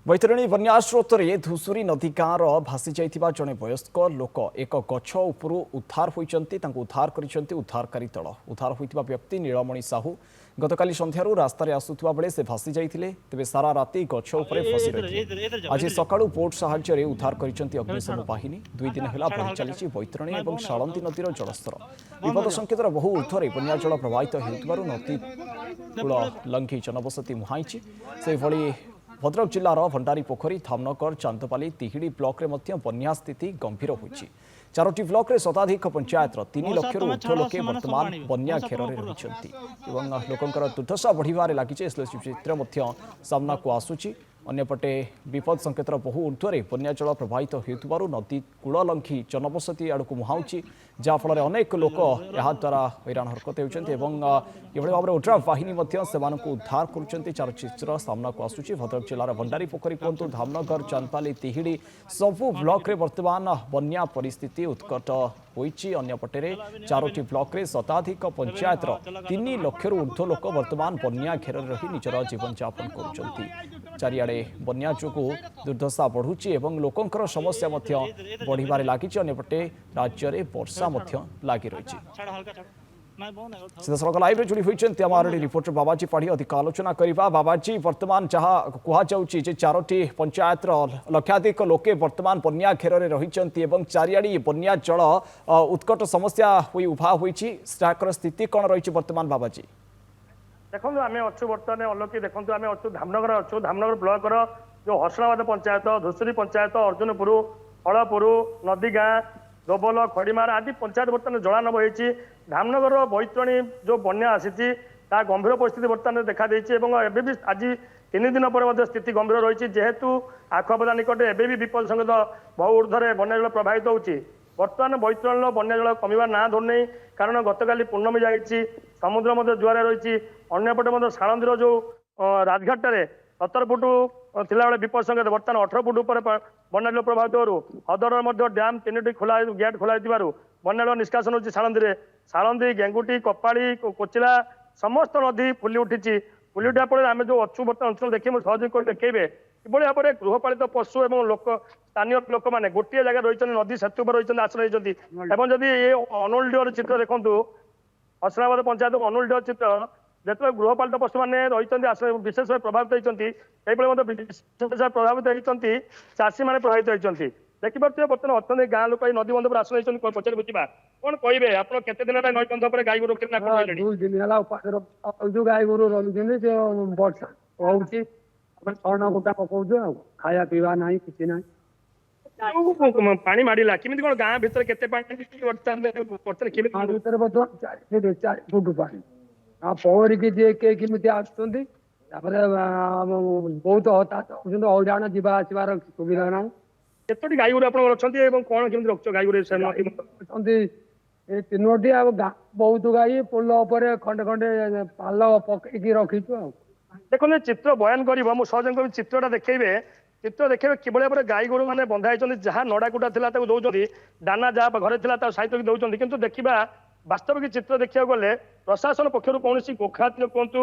बैतरणी बन्या स्रोतरे धुसुरी नदी गाँवर भासी जाइथिबा जणे वयस्क लोक एक गछ उपरु उद्धार होइचंती तांको उद्धार करिसंती उद्धारकारी दल उद्धार होइथिबा व्यक्ति नीलमणि साहू गतकाली संध्यारू रास्तार आसुथिबा बेले से भासी जाइथिले तेबे सारा राति गछ उपरे फसी रहिथिले आज सकाळू बोट सहाय्य उद्धार करिसंती अग्निशम बाहिनी दुई दिन हेला बढ़ी चलीछि बैतरणी और शालंदी नदीर जलस्तर विपद संकेतर बहु ऊर्ध्वरे बन्या जल प्रवाहित हेउथिबारु नदी कूल लंघी जनबसती मुहाइछि से भली भद्रक जिलार भंडारी पोखरी धामनगर चांदपाली तिहिड़ी ब्लॉक रे मध्य बन्या स्थिति गंभीर होइछि चारोटी ब्लॉक रे शताधिक पंचायतर 3 लाख ऊर्ध्व लोके वर्तमान बन्या घेर में रहिछंती एवं लोकंकर दुर्दशा बढ़िबारे लागिছে चित्र मध्य सामना को आसुछि अन्यपटे विपद संकेतर बहु ऊर्ध्वरे बन्या जल प्रवाहित हेउथिबारु नदी कूल लंघी जनबसती आड़क मुहाउछि जाफल अनेक लोक यहाँ द्वारा हैरान हरकत होती भाव में ओड्राफ बाहिनी उद्धार कर चार चित्र सामना को आसूची भद्रक जिलार भंडारी पोखरी कहतु धामनगर चांदपाली तिहिड़ी सबु ब्लॉक रे वर्तमान बन्या परिस्थिति उत्कट होइछि अन्यपटे चारोटी ब्लॉक रे शताधिक पंचायतर 3 लाख ऊर्ध्व लोक वर्तमान बन्या घेर रही निजर जीवन यापन करुछंती चारिआडे बन्या जोगु दुर्दशा बढ़ुछि एवं लोकंकर समस्या मध्य बढ़िबारे लागिछि अन्यपटे राज्य रे वर्षा मध्य लागि रहिछि सीधासख लाइव जोड़ी होती आम रिपोर्टर बाबाजी पाढ़ी अधिक आलोचना करवा बाबाजी वर्तमान जहाँ कहुच्छे चारोटी पंचायत लक्षाधिक लोके वर्तमान बन्या घेर में रही चारिआड़ी बन्या जल उत्कट समस्या उभा होती स्थिति कौन रही वर्तमान बाबाजी देखो आम अच्छु बर्तमान अलौकी देखो आम अच्छु धामनगर अच्छु धामनगर ब्लॉक जो हर्षणाबाद पंचायत धुसुरी पंचायत अर्जुनपुर हलपुर नदी गाँ दोबल खड़ीमार आदि पंचायत बर्तमान जलानब होती धामनगर बैतरणी जो बन्या आसी गंभीर परिस्थिति बर्तमान देखा एवं भी आज 3 दिन पर स्थिति गंभीर रही जेहेतु आखुआपदा निकटे एवं विपद संकेत बहु ऊर्ध्वे बन्या जल प्रभावित होती बर्तमान बैतरणी बन्या जल कमिबार ना धरनी कारण गतकाली पूर्णमी जाइए समुद्र मध्य जुआर रही अंपटे शालंदीर जो राजघाट 17 फुट थिला विपद संकेत बर्तमान 18 फुट पर बन्या जल प्रभावित हदर डैम 3टी खोला गेट खोल बन्या जल निष्कासन होती शालंदी शालंदी गेंगुटी कपाड़ी कोचिला समस्त नदी फुली उठी फुली उठा फल आम जो अच्छु बर्तमान अंचल देखिए सहयोग कर देखेबे किभली भाव में गृहपालित पशु और लोक स्थानीय लोक मैंने गोटे जगह रही नदी सेतु पर रही आश्रय जदि ये अनुल चित्र देखूँ हर्षणाबाद पंचायत अनुल चित्र जो गृहपालित पशु मैंने रही आश्रय विशेष भाव प्रभावित होती विशेष प्रभावित होती चाषी मैंने प्रभावित होती देखिए बर्तमान अत्यंत गाँ लोक नदी बंध पर आश्रय पचार बुझा कौन कहे आप केते दिन नई बंध पर गाई गोरु जो गाई गोरु रही वर्षा होती छण गोटा पकाऊ खाया पीवा ना कि ना पानी माड़ा किमी कौन गाँ भर के फुट पानी पहरिकी जी केमी आसुँच बहुत हताश हईराण जावा आसबार सुविधा ना केतोटी गाई गोरु आप कौन केमी रख गाई गोरु 3टी बहुत गाई पोल खंडे खंडे पाल पकईकी रखीचु देखो चित्र बयान कर सहयोग चित्रटा देखेबे चित्र देखेबे किभली भाव गाई गोरु मैंने बंधा जहाँ नड़ाकुटा था दौरान दाना जहाँ घरे था सहित दौरान किंतु देखा वास्तविक चित्र देखा गले प्रशासन पक्षर कौन गोखाद्य कहतु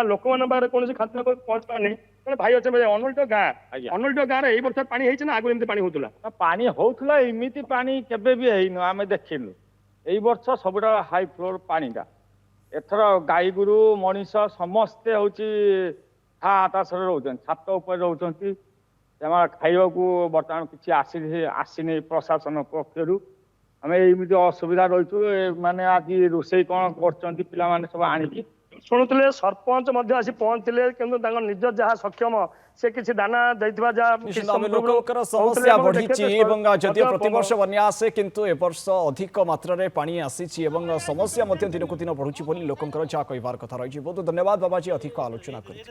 लोक मान कौन खाद्य पहुंच पारनी भाई अच्छे अनुल्ट गाँव यही वर्ष पानी होना आगे एमती पानी होता पानी होता एमती पानी केबे भी है आम देखिलु यही वर्ष सब हाई फ्लोर पानीटा एथर गाई गोरु मनीष समस्ते हूँ आकाश रोच छात उपर रोच खाइबा बर्तमान किसी आसीनी प्रशासन पक्षर आम एमती असुविधा रही माने आज रोषे कौन कर सब आनिकी शुणुले सरपंच आसी पहुंचले किंतु निज जहाँ सक्षम से किसी दाना लोकंकर समस्या बढ़ी जदिव प्रतिवर्ष बन्या आसे किंतु ए वर्ष अधिक मात्रा पानी आसी समस्या दिनकु दिन बढ़ुची लोकंकर जहाँ कहबार कथा रही बहुत धन्यवाद बाबाजी अधिक आलोचना कर।